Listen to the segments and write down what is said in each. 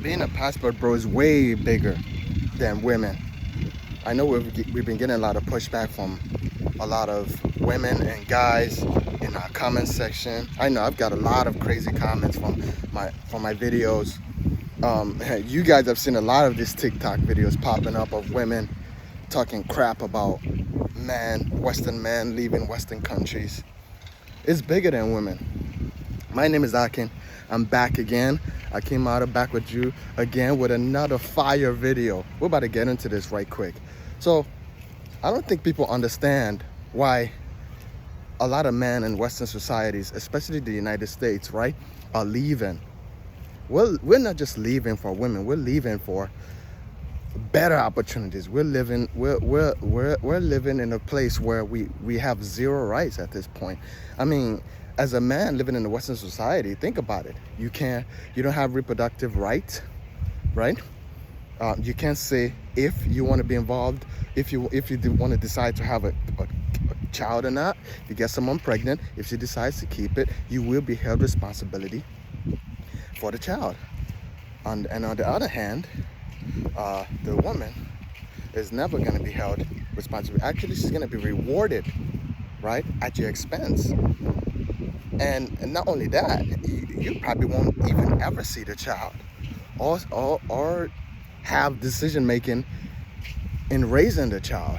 being a passport bro is way bigger than women. I know we've been getting a lot of pushback from a lot of women and guys in our comment section. I know I've got a lot of crazy comments from my videos. You guys have seen a lot of these TikTok videos popping up of women talking crap about Western men leaving Western countries. It's bigger than women. My name is Akin. I'm back again. I came out back with you again with another fire video. We're about to get into this right quick. So I don't think people understand why a lot of men in Western societies, especially the United States, right, are leaving. We're not just leaving for women. We're leaving for better opportunities. We're living in a place where we have zero rights at this point. I mean, as a man living in a Western society, think about it. You don't have reproductive rights, right? You can't say if you want to be involved, if you want to decide to have a child or not. If you get someone pregnant, if she decides to keep it, you will be held responsibility for the child. And on the other hand, the woman is never going to be held responsible. Actually, she's going to be rewarded, right, at your expense. And not only that, you probably won't even ever see the child or have decision making in raising the child.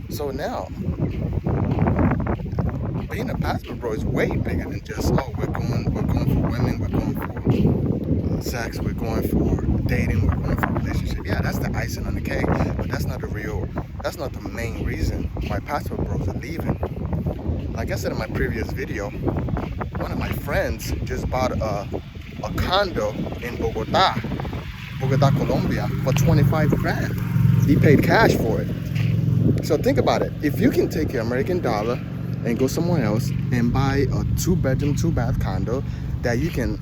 So now, being a passport bro is way bigger than just, we're going for women, we're going for sex, we're going for dating, we're going for relationship. Yeah, that's the icing on the cake, but that's not the main reason why passport bros are leaving. Like I said in my previous video, one of my friends just bought a condo in Bogota, Colombia for 25 grand. He paid cash for it. So think about it. If you can take your American dollar and go somewhere else and buy a 2-bedroom, 2-bath condo that you can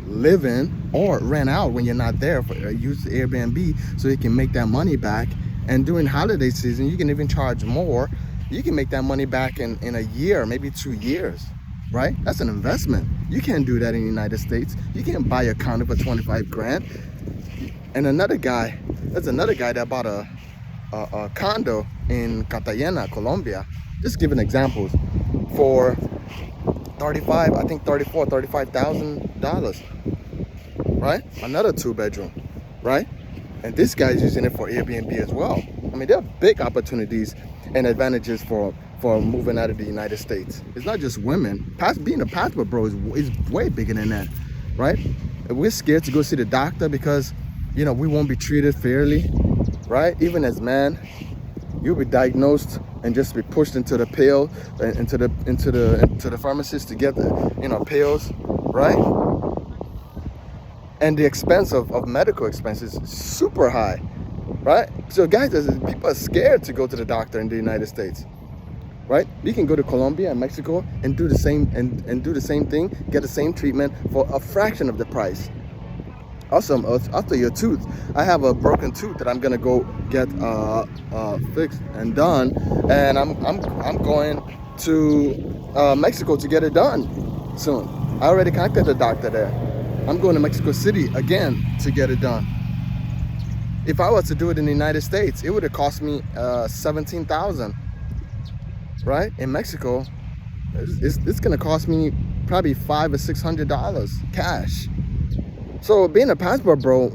live in or rent out when you're not there, use the Airbnb so you can make that money back. And during holiday season, you can even charge more. You can make that money back in a year, maybe 2 years, right? That's an investment. You can't do that in the United States. You can't buy a condo for 25 grand. And there's another guy that bought a condo in Cartagena, Colombia. Just giving examples for $35,000, right? Another 2-bedroom, right? And this guy's using it for Airbnb as well. I mean, there are big opportunities and advantages for moving out of the United States. It's not just women. Being a passport bro is way bigger than that, right? We're scared to go see the doctor because, we won't be treated fairly, right? Even as men, you'll be diagnosed and just be pushed into the pill, into the pharmacist to get the pills, right? And the expense of medical expenses is super high, right? So guys, people are scared to go to the doctor in the United States, right? You can go to Colombia and Mexico and do the same and do the same thing, get the same treatment for a fraction of the price. Also, after your tooth, I have a broken tooth that I'm gonna go get fixed and done, and I'm going to Mexico to get it done soon. I already contacted the doctor there. I'm going to Mexico City again to get it done. If I was to do it in the United States, it would have cost me $17,000, right? In Mexico, it's gonna cost me probably $500 or $600 cash. So being a passport bro,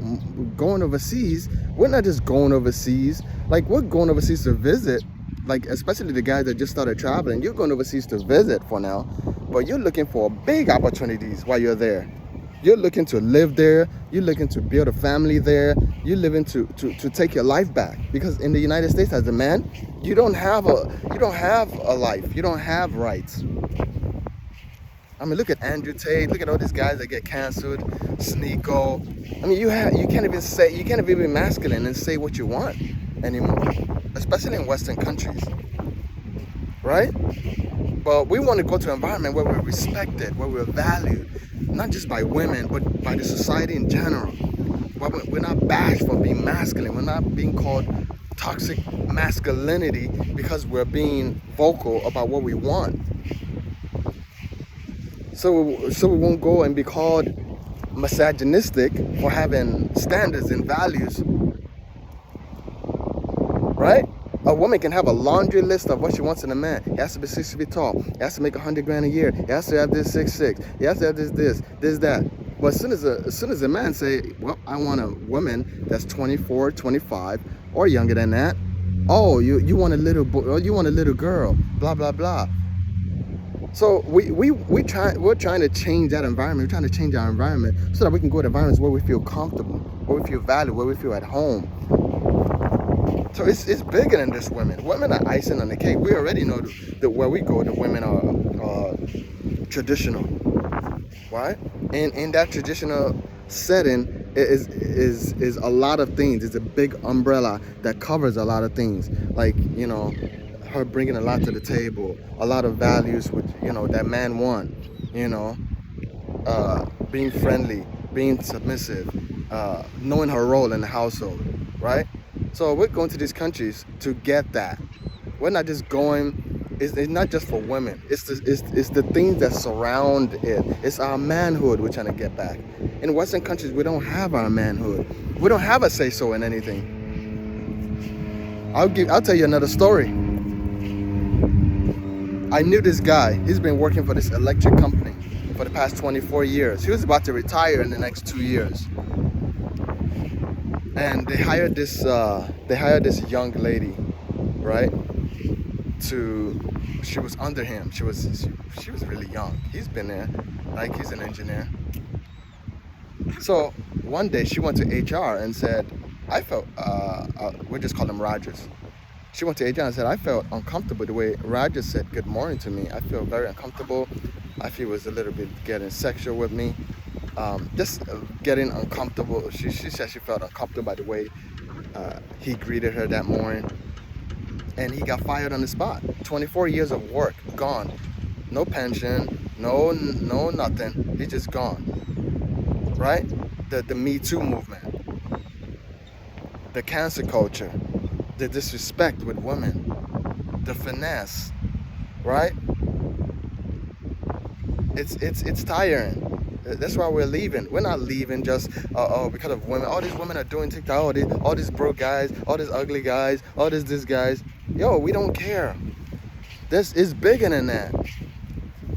going overseas, we're not just going overseas. Like, we're going overseas to visit, like especially the guys that just started traveling. You're going overseas to visit for now, but you're looking for big opportunities while you're there. You're looking to live there. You're looking to build a family there. You're living to take your life back, because in the United States as a man, you don't have a life. You don't have rights. I mean, look at Andrew Tate. Look at all these guys that get canceled. Sneeko. I mean, you can't even be masculine and say what you want anymore, especially in Western countries, right? But we want to go to an environment where we're respected, where we're valued, not just by women, but by the society in general. Where we're not bashed for being masculine. We're not being called toxic masculinity because we're being vocal about what we want. So we won't go and be called misogynistic for having standards and values, right? A woman can have a laundry list of what she wants in a man. He has to be 6 feet tall. He has to make 100 grand a year. He has to have this 6'6". He has to have this, that. But as soon as a man say, well, I want a woman that's 24, 25, or younger than that. Oh, you want a little boy, or you want a little girl, blah, blah, blah. So we're trying to change that environment. We're trying to change our environment so that we can go to environments where we feel comfortable, where we feel valued, where we feel at home. So it's bigger than just women. Women are icing on the cake. We already know that where we go, the women are traditional, right? And in that traditional setting is a lot of things. It's a big umbrella that covers a lot of things, like, you know, her bringing a lot to the table, a lot of values which, you know, that man want, you know, being friendly, being submissive, knowing her role in the household, right? So we're going to these countries to get that. We're not just going, it's not just for women. It's the things that surround it. It's our manhood we're trying to get back. In Western countries, we don't have our manhood. We don't have a say-so in anything. I'll tell you another story. I knew this guy. He's been working for this electric company for the past 24 years. He was about to retire in the next 2 years. And they hired this young lady, right? She was under him. She was really young. He's been there, like he's an engineer. So one day she went to HR and said, I felt, we just call him Rogers. She went to HR and said, I felt uncomfortable the way Rogers said good morning to me. I feel very uncomfortable. I feel he was a little bit getting sexual with me. Just getting uncomfortable. She said she felt uncomfortable by the way he greeted her that morning. And he got fired on the spot. 24 years of work, gone. No pension, no nothing. He's just gone. Right? The Me Too movement. The cancer culture. The disrespect with women. The finesse. Right? It's tiring. That's why we're leaving. We're not leaving just because of women. All these women are doing TikTok. All these broke guys, all these ugly guys, all these guys. Yo, we don't care. This is bigger than that.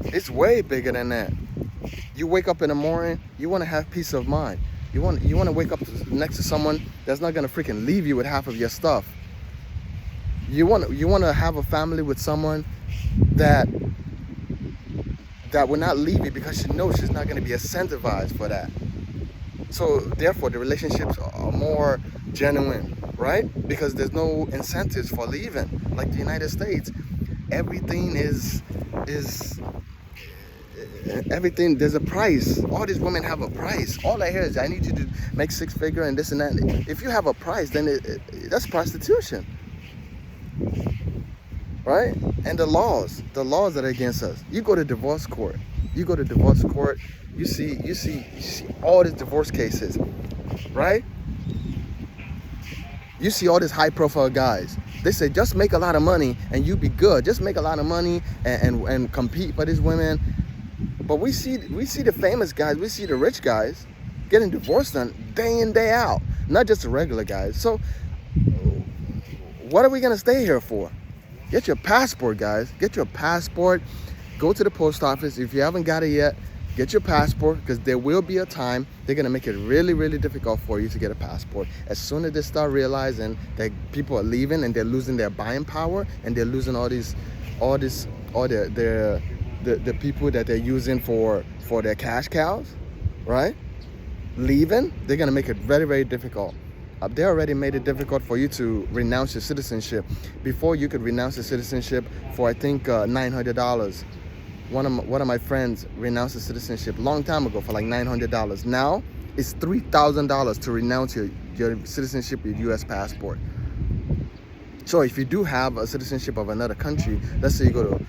It's way bigger than that. You wake up in the morning, you want to have peace of mind. You want to wake up next to someone that's not gonna freaking leave you with half of your stuff. You want to have a family with someone that will not leave you because she knows she's not going to be incentivized for that. So therefore the relationships are more genuine, right? Because there's no incentives for leaving. Like the United States, everything everything, there's a price. All these women have a price. All I hear is, I need you to make 6 figure and this and that. If you have a price, then that's prostitution. Right? And the laws that are against us. You go to divorce court. You see all these divorce cases, right? You see all these high profile guys. They say just make a lot of money and you be good. Just make a lot of money and compete for these women. But we see the famous guys, we see the rich guys getting divorced done day in, day out. Not just the regular guys. So what are we gonna stay here for? Get your passport, guys. Get your passport. Go to the post office. If you haven't got it yet, get your passport, because there will be a time they're going to make it really, really difficult for you to get a passport. As soon as they start realizing that people are leaving and they're losing their buying power and they're losing all the people that they're using for their cash cows, right? Leaving, they're going to make it very, very difficult. They already made it difficult for you to renounce your citizenship. Before, you could renounce your citizenship for, I think, $900. One of my friends renounced his citizenship a long time ago for like $900. Now, it's $3,000 to renounce your citizenship, your U.S. passport. So if you do have a citizenship of another country, let's say you go to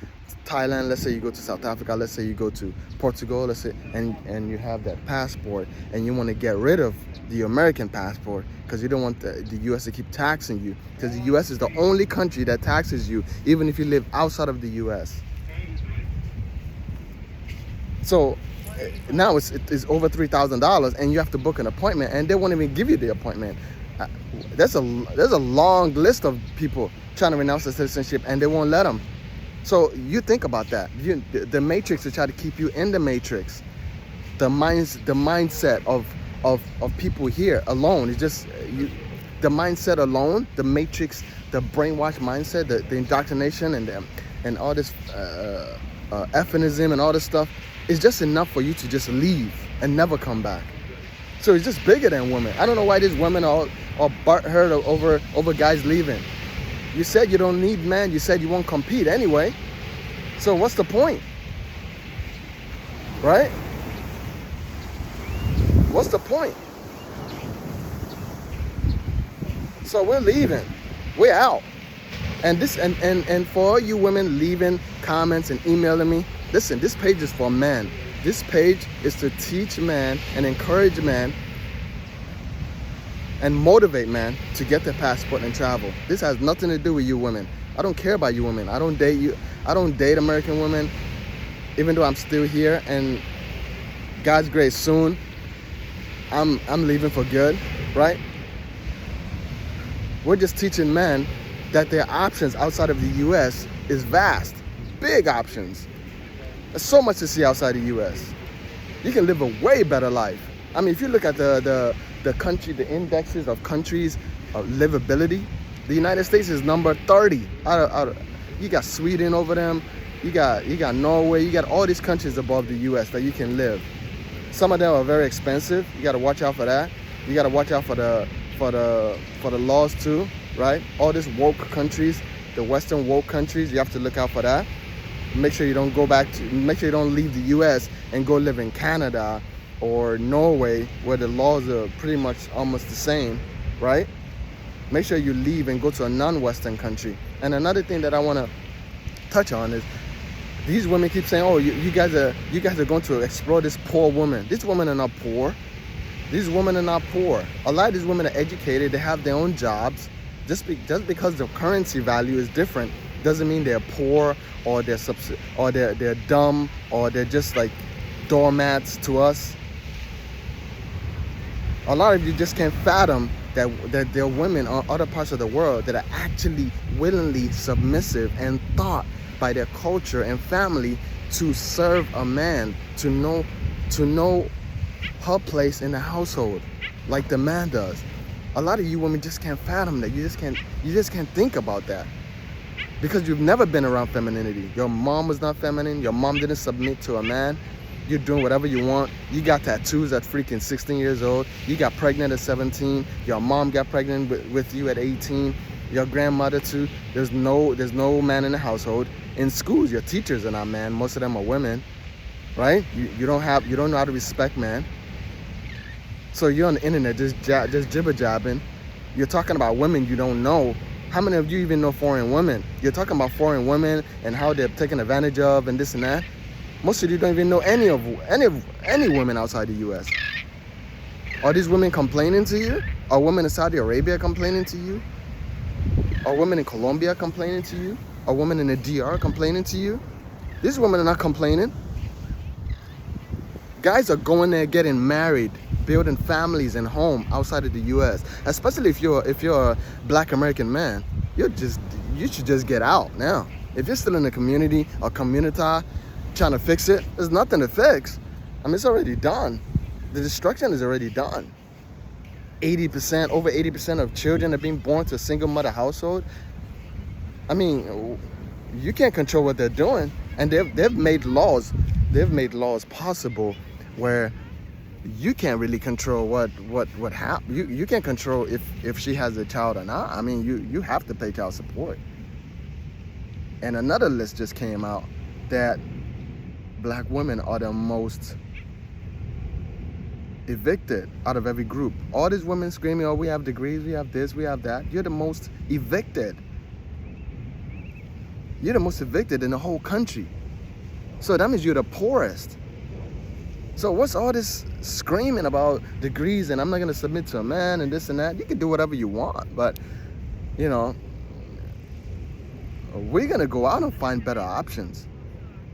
Thailand, let's say you go to South Africa, let's say you go to Portugal, let's say, and you have that passport and you want to get rid of the American passport because you don't want the U.S. to keep taxing you, because the U.S. is the only country that taxes you even if you live outside of the U.S. So now it's over $3,000, and you have to book an appointment, and they won't even give you the appointment. There's a long list of people trying to renounce their citizenship, and they won't let them. So you think about that. The matrix is trying to keep you in the matrix. The mindset of people here alone is just the mindset alone, the matrix, the brainwash mindset, the indoctrination, and all this ephemism and all this stuff is just enough for you to just leave and never come back. So it's just bigger than women. I don't know why these women are butthurt over guys leaving. You said you don't need men. You said you won't compete anyway. So what's the point? Right? What's the point? So we're leaving. We're out. And this and for all you women leaving comments and emailing me, listen, this page is for men. This page is to teach men and encourage men and motivate men to get their passport and travel. This has nothing to do with you women. I don't care about you women. I don't date you. I don't date American women, even though I'm still here. And God's grace, soon I'm leaving for good, right? We're just teaching men that their options outside of the U.S. is vast, big options. There's so much to see outside the U.S. You can live a way better life. I mean, if you look at the country, the indexes of countries of livability, the United States is number 30. You got Sweden over them. You got Norway. You got all these countries above the U.S. that you can live. Some of them are very expensive. You got to watch out for that. You got to watch out for the laws too, right? All these woke countries, the Western woke countries, you have to look out for that. Make sure you don't make sure you don't leave the U.S. and go live in Canada or Norway, where the laws are pretty much almost the same, right? Make sure you leave and go to a non-Western country. And another thing that I want to touch on is these women keep saying, "Oh, you guys are going to explore this poor woman." These women are not poor. These women are not poor. A lot of these women are educated. They have their own jobs. Just because the currency value is different doesn't mean they're poor or they're dumb or they're just like doormats to us. A lot of you just can't fathom that there are women on other parts of the world that are actually willingly submissive and taught by their culture and family to serve a man, to know her place in the household like the man does. A lot of you women just can't fathom that. You just can't think about that because you've never been around femininity. Your mom was not feminine. Your mom didn't submit to a man. You're doing whatever you want. You got tattoos at freaking 16 years old. You got pregnant at 17. Your mom got pregnant with you at 18. Your grandmother too. There's no man in the household. In schools, your teachers are not men. Most of them are women, right? You don't know how to respect man. So you're on the internet just jibber jabbing. You're talking about women you don't know. How many of you even know foreign women? You're talking about foreign women and how they're taken advantage of and this and that. Most of you don't even know any women outside the U.S. Are these women complaining to you? Are women in Saudi Arabia complaining to you? Are women in Colombia complaining to you? Are women in the DR complaining to you? These women are not complaining. Guys are going there getting married, building families and home outside of the U.S. Especially if you're a Black American man, you should just get out now. If you're still in the community or communita trying to fix it, there's nothing to fix. I mean, it's already done. The destruction is already done. Over 80% of children are being born to a single mother household. I mean, you can't control what they're doing, and they've made laws. They've made laws possible where you can't really control what happens. You can't control if she has a child or not. I mean, you have to pay child support. And another list just came out that Black women are the most evicted out of every group. All these women screaming, "Oh, we have degrees, we have this, we have that." You're the most evicted. You're the most evicted in the whole country. So that means you're the poorest. So what's all this screaming about degrees and I'm not going to submit to a man and this and that? You can do whatever you want, but, you know, we're going to go out and find better options.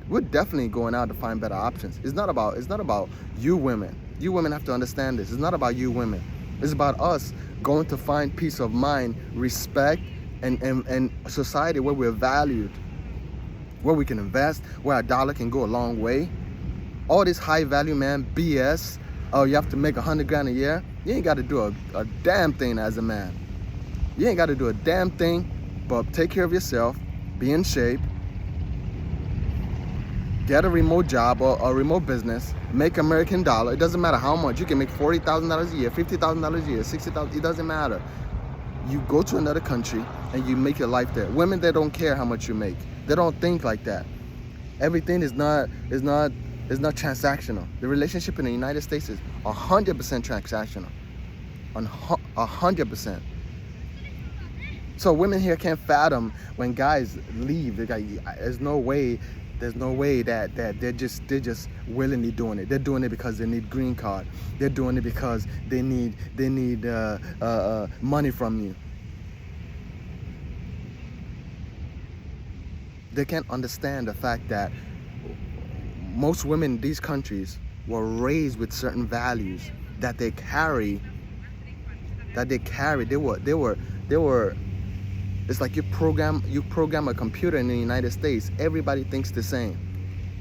we're definitely going out to find better options. It's not about you women. You women have to understand this. It's not about you women. It's about us going to find peace of mind, respect, and society where we're valued, where we can invest, where a dollar can go a long way. All this high value, man, BS. Oh, you have to make $100,000 a year. You ain't got to do a damn thing as a man. You ain't got to do a damn thing but take care of yourself, be in shape, get a remote job or a remote business, make American dollar. It doesn't matter how much. You can make $40,000 a year, $50,000 a year, $60,000. It doesn't matter. You go to another country and you make your life there. Women, they don't care how much you make. They don't think like that. Everything is not transactional. The relationship in the United States is 100% transactional. 100%. So women here can't fathom when guys leave. There's no way that they're just willingly doing it. They're doing it because they need green card. They're doing it because they need money from you. They can't understand the fact that most women in these countries were raised with certain values that they carry. They were. It's like you program a computer in the United States. Everybody thinks the same,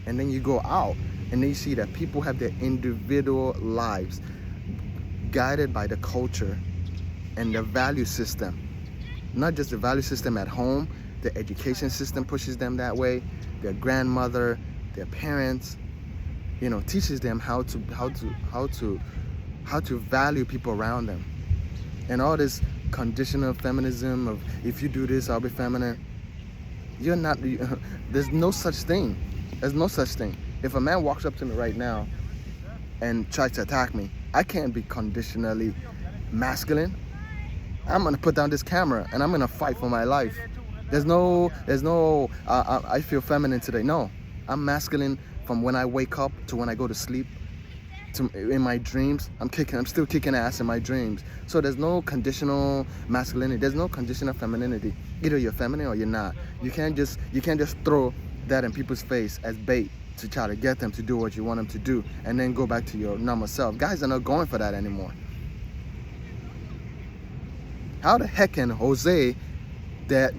and then you go out and then you see that people have their individual lives guided by the culture and the value system. Not just the value system at home. The education system pushes them that way. Their grandmother, their parents, teaches them how to value people around them. And all this conditional feminism of if you do this, I'll be feminine. You're not. There's no such thing. There's no such thing. If a man walks up to me right now and tries to attack me, I can't be conditionally masculine. I'm gonna put down this camera and I'm gonna fight for my life. There's no. I feel feminine today. No, I'm masculine from when I wake up to when I go to sleep. In my dreams, I'm still kicking ass in my dreams. So there's no conditional masculinity. There's no conditional femininity. Either you're feminine or you're not. You can't just throw that in people's face as bait to try to get them to do what you want them to do, and then go back to your normal self. Guys are not going for that anymore. How the heck can Jose, that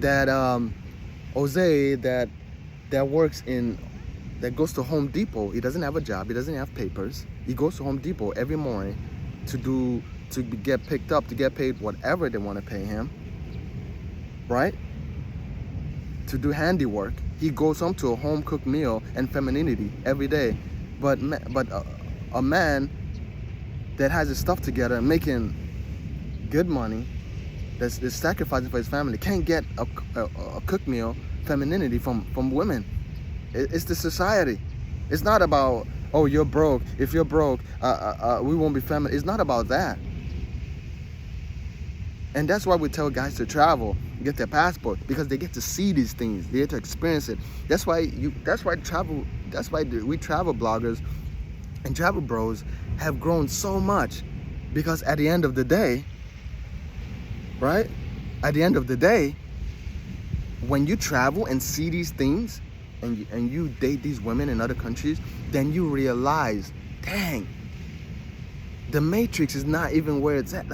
goes to Home Depot. He doesn't have a job. He doesn't have papers. He goes to Home Depot every morning to get picked up, to get paid whatever they want to pay him, right? To do handiwork. He goes home to a home cooked meal and femininity every day. But a man that has his stuff together, making good money, that's sacrificing for his family, can't get a cooked meal femininity from women. It's the society. It's not about, oh, you're broke. If you're broke, we won't be feminine. It's not about that. And that's why we tell guys to travel, get their passport, because they get to see these things. They get to experience it. That's why we travel bloggers and travel bros have grown so much, because at the end of the day, right? At the end of the day, when you travel and see these things, and you date these women in other countries, then you realize, dang, the matrix is not even where it's at.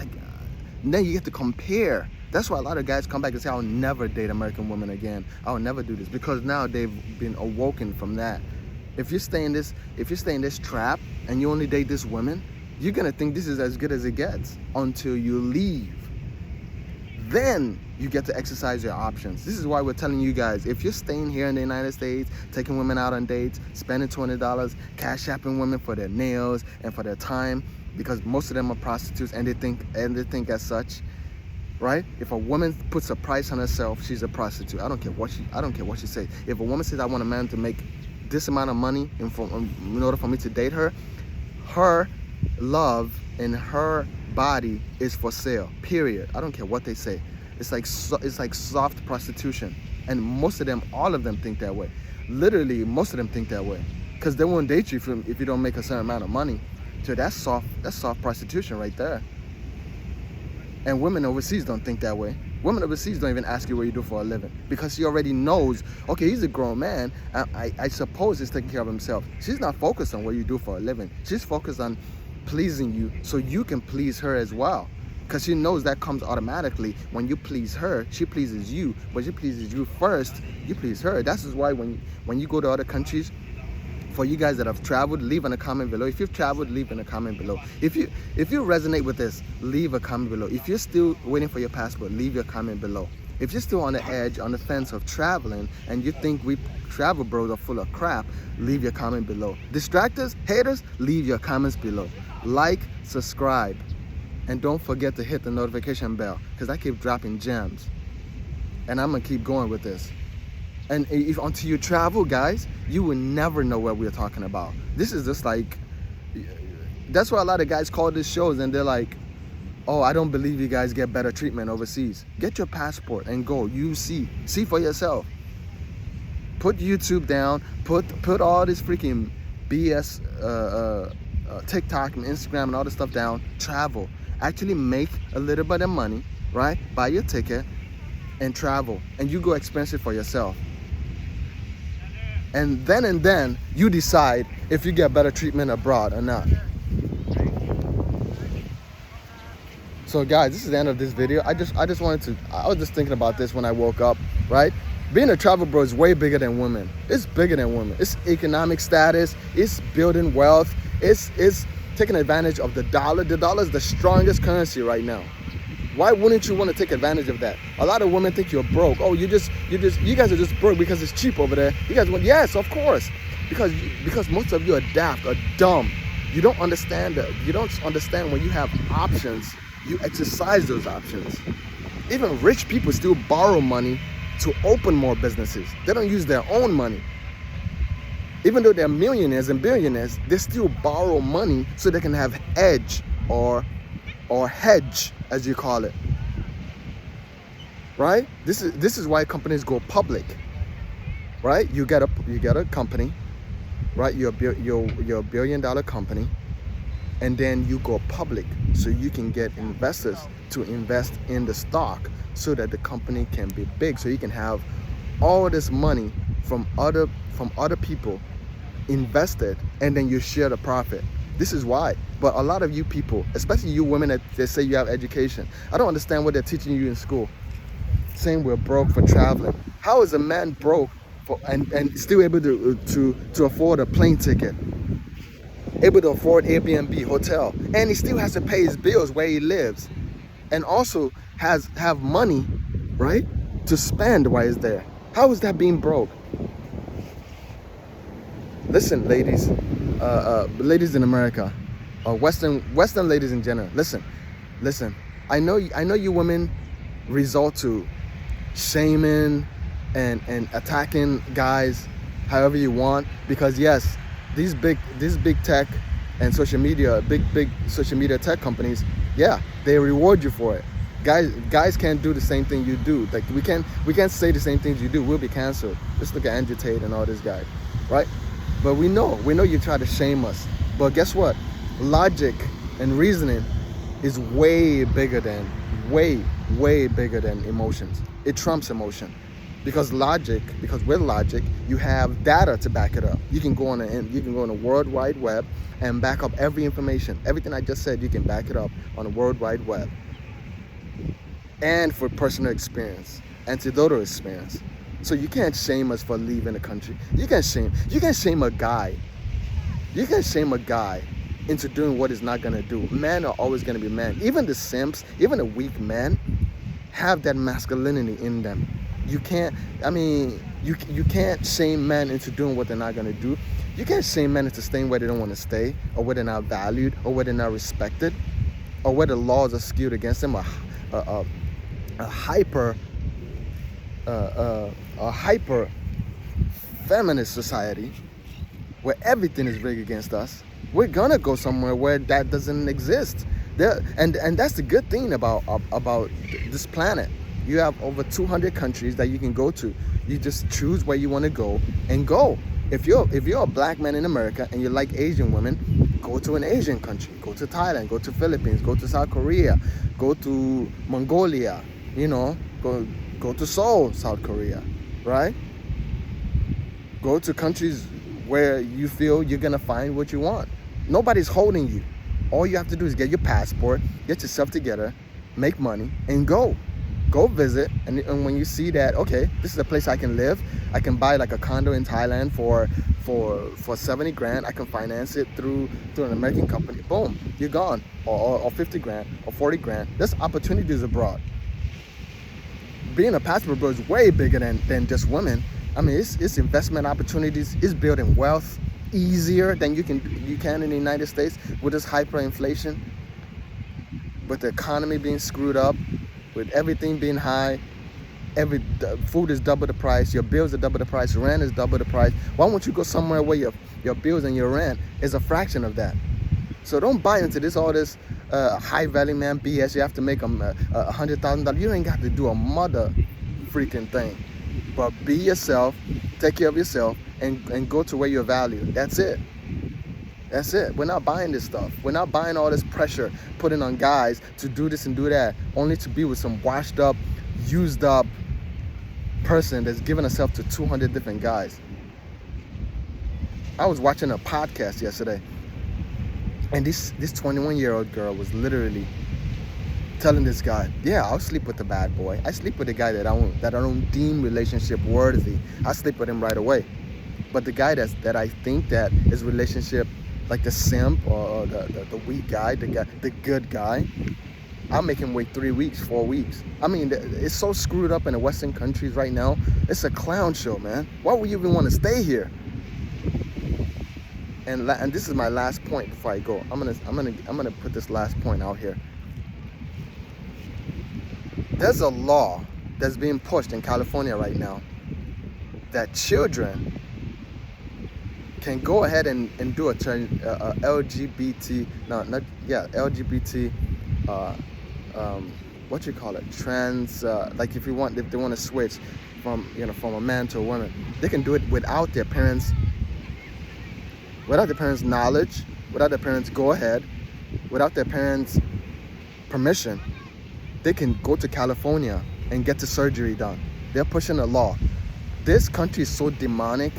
Then you get to compare. That's why a lot of guys come back and say, I'll never date American women again. I'll never do this, because now they've been awoken from that. If you stay in this trap and you only date this women, you're gonna think this is as good as it gets until you leave. Then you get to exercise your options. This is why we're telling you guys, if you're staying here in the United States, taking women out on dates, spending $20, cash apping women for their nails and for their time, because most of them are prostitutes and they think as such, right? If a woman puts a price on herself, she's a prostitute. I don't care what she says. If a woman says, I want a man to make this amount of money in order for me to date her, her love and her body is for sale, period. I don't care what they say. It's like soft prostitution, and most of them, all of them think that way. Literally, most of them think that way, because they won't date you if you don't make a certain amount of money. So that's soft prostitution right there. And women overseas don't think that way. Women overseas don't even ask you what you do for a living because she already knows, okay, he's a grown man. I suppose he's taking care of himself. She's not focused on what you do for a living. She's focused on pleasing you so you can please her as well. Because she knows that comes automatically. When you please her, she pleases you. But she pleases you first, you please her. That's why when you go to other countries, for you guys that have traveled, leave in a comment below. If you've traveled, leave in a comment below. If you resonate with this, leave a comment below. If you're still waiting for your passport, leave your comment below. If you're still on the edge, on the fence of traveling, and you think we travel bros are full of crap, leave your comment below. Distractors, haters, leave your comments below. Like, subscribe, and don't forget to hit the notification bell, because I keep dropping gems. And I'm gonna keep going with this. And if until you travel, guys, you will never know what we're talking about. This is just like, that's why a lot of guys call these shows and they're like, oh, I don't believe you guys get better treatment overseas. Get your passport and go. You see for yourself. Put YouTube down. Put all this freaking BS, TikTok and Instagram and all this stuff down. Travel. Actually make a little bit of money, right? Buy your ticket and travel. And you go expense it for yourself. And then you decide if you get better treatment abroad or not. So guys, this is the end of this video. I was just thinking about this when I woke up, right? Being a travel bro is way bigger than women. It's bigger than women. It's economic status, it's building wealth, it's taking advantage of the dollar. The dollar is the strongest currency right now. Why wouldn't you want to take advantage of that? A lot of women think you're broke. Oh, you guys are just broke because it's cheap over there. You guys want, yes, of course. Because most of you are daft, are dumb. You don't understand that. You don't understand when you have options, you exercise those options. Even rich people still borrow money to open more businesses. They don't use their own money. Even though they're millionaires and billionaires, they still borrow money so they can have edge or hedge, as you call it, right? This is why companies go public, right? You get a company, right? You're a billion-dollar company, and then you go public so you can get investors to invest in the stock so that the company can be big, so you can have all this money from other people invested, and then you share the profit. This is why. But a lot of you people, especially you women that they say you have education, I don't understand what they're teaching you in school, saying we're broke for traveling. How is a man broke and still able to afford a plane ticket, able to afford Airbnb, hotel, and he still has to pay his bills where he lives, and also have money, right, to spend while he's there? How is that being broke? Listen, ladies, ladies in America, or Western ladies in general, listen. I know you women resort to shaming and attacking guys however you want, because yes, these big tech and social media, big social media tech companies, yeah, they reward you for it. Guys can't do the same thing you do. Like we can't say the same things you do. We'll be canceled. Just look at Andrew Tate and all these guys, right? But we know you try to shame us. But guess what? Logic and reasoning is way bigger than emotions. It trumps emotion. Because with logic, you have data to back it up. You can go on the World Wide Web and back up every information. Everything I just said, you can back it up on the World Wide Web. And for personal experience, anecdotal experience. So you can't shame us for leaving the country. You can shame a guy. You can shame a guy into doing what he's not gonna do. Men are always gonna be men. Even the simps, even the weak men, have that masculinity in them. You can't shame men into doing what they're not gonna do. You can't shame men into staying where they don't want to stay, or where they're not valued, or where they're not respected, or where the laws are skewed against them. A hyper feminist society where everything is rigged against us. We're gonna go somewhere where that doesn't exist. And that's the good thing about this planet. You have over 200 countries that you can go to. You just choose where you want to go and go. If you're a black man in America and you like Asian women, go to an Asian country. Go to Thailand, go to Philippines, go to South Korea, go to Mongolia, Go to Seoul, South Korea, right? Go to countries where you feel you're gonna find what you want. Nobody's holding you. All you have to do is get your passport, get yourself together, make money, and go. Go visit, and when you see that, okay, this is a place I can live, I can buy like a condo in Thailand for 70 grand, I can finance it through an American company, boom, you're gone. Or 50 grand, or 40 grand. There's opportunities abroad. Being a passport bro is way bigger than just women. I mean, it's investment opportunities, it's building wealth easier than you can in the United States with this hyperinflation, with the economy being screwed up, with everything being high. Food is double the price, your bills are double the price, rent is double the price. Why won't you go somewhere where your bills and your rent is a fraction of that? So don't buy into all this high value man BS. You have to make $100,000. You ain't got to do a mother freaking thing. But be yourself, take care of yourself, and go to where you're valued. That's it. That's it. We're not buying this stuff. We're not buying all this pressure putting on guys to do this and do that, only to be with some washed up, used up person that's giving herself to 200 different guys. I was watching a podcast yesterday, and this 21-year-old girl was literally telling this guy, yeah, I'll sleep with the bad boy. I sleep with the guy that I don't deem relationship worthy. I sleep with him right away. But the guy that I think that is relationship, like the simp or the weak guy, the good guy, I'll make him wait 3 weeks, 4 weeks. I mean, it's so screwed up in the Western countries right now. It's a clown show, man. Why would you even want to stay here? And this is my last point before I go. I'm gonna put this last point out here. There's a law that's being pushed in California right now that children can go ahead and do a LGBT, LGBT, what you call it, trans, like if they want to switch from a man to a woman, they can do it without their parents' knowledge, without their parents' go ahead, without their parents' permission. They can go to California and get the surgery done. They're pushing a law. This country is so demonic.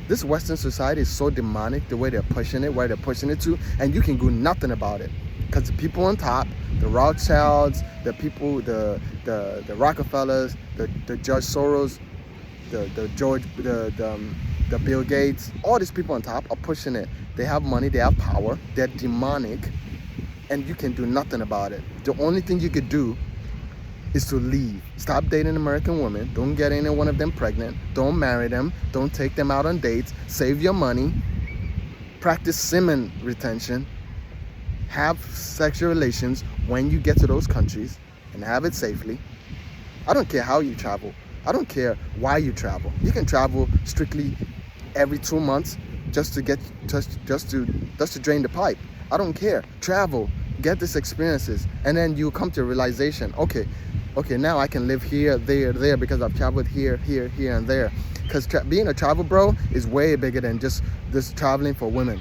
This Western society is so demonic, the way they're pushing it, where they're pushing it to, and you can do nothing about it. Because the people on top, the Rothschilds, the people, the Rockefellers, the George Soros, the Bill Gates, all these people on top are pushing it. They have money, they have power, they're demonic, and you can do nothing about it. The only thing you could do is to leave. Stop dating American women. Don't get any one of them pregnant. Don't marry them. Don't take them out on dates. Save your money. Practice semen retention. Have sexual relations when you get to those countries and have it safely. I don't care how you travel. I don't care why you travel. You can travel strictly every 2 months just to drain the pipe. I don't care. Travel, get these experiences, and then you come to a realization, okay, now I can live here, there, because I've traveled here, and there. Because being a travel bro is way bigger than just traveling for women.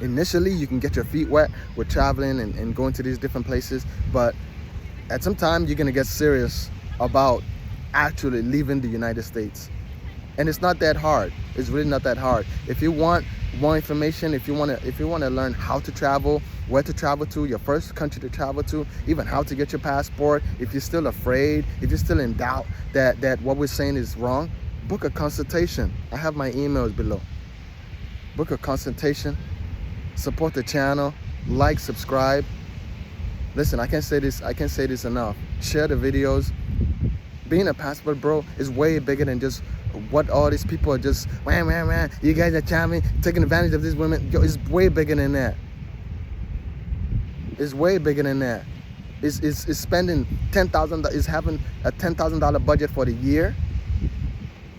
Initially, you can get your feet wet with traveling and going to these different places, but at some time, you're gonna get serious about actually leaving the United States. And it's not that hard. It's really not that hard. If you want more information, if you want to learn how to travel, where to travel to, your first country to travel to, even how to get your passport, if you're still afraid, if you're still in doubt that what we're saying is wrong, book a consultation. I have my emails below. Book a consultation. Support the channel. Like, subscribe. Listen, I can't say this enough. Share the videos. Being a passport bro is way bigger than just what all these people are just, you guys are charming, taking advantage of these women. Yo, it's way bigger than that. It's way bigger than that. It's spending $10,000, is having a $10,000 budget for the year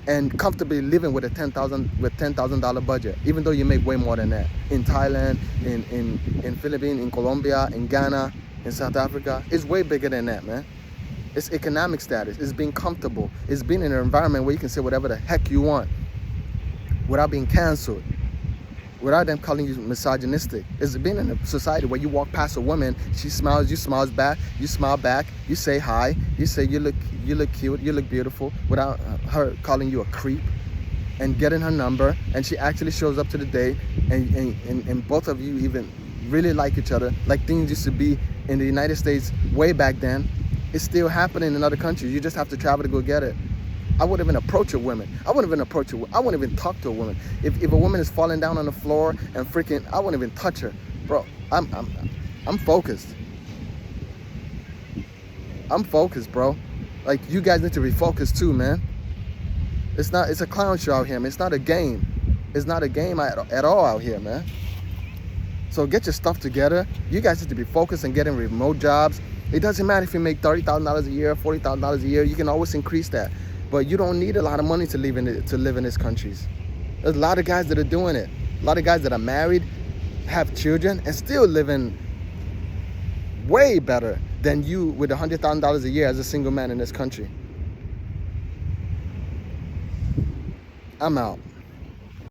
and comfortably living with $10,000 budget, even though you make way more than that. In Thailand, in Philippines, in Colombia, in Ghana, in South Africa, it's way bigger than that, man. It's economic status. It's being comfortable. It's being in an environment where you can say whatever the heck you want without being canceled. without them calling you misogynistic. It's being in a society where you walk past a woman, she smiles, you smile back, you say hi, you say you look cute, you look beautiful, without her calling you a creep, and getting her number, and she actually shows up to the date, and both of you even really like each other, like things used to be in the United States way back then. It's still happening in other countries. You just have to travel to go get it. I wouldn't even approach a woman. I wouldn't even talk to a woman. If a woman is falling down on the floor and freaking, I wouldn't even touch her. Bro, I'm focused. I'm focused, bro. Like, you guys need to be focused too, man. It's a clown show out here, man. It's not a game. It's not a game at all out here, man. So get your stuff together. You guys need to be focused on getting remote jobs. It doesn't matter if you make $30,000 a year, $40,000 a year. You can always increase that. But you don't need a lot of money to live in these countries. There's a lot of guys that are doing it. A lot of guys that are married, have children, and still living way better than you with $100,000 a year as a single man in this country. I'm out.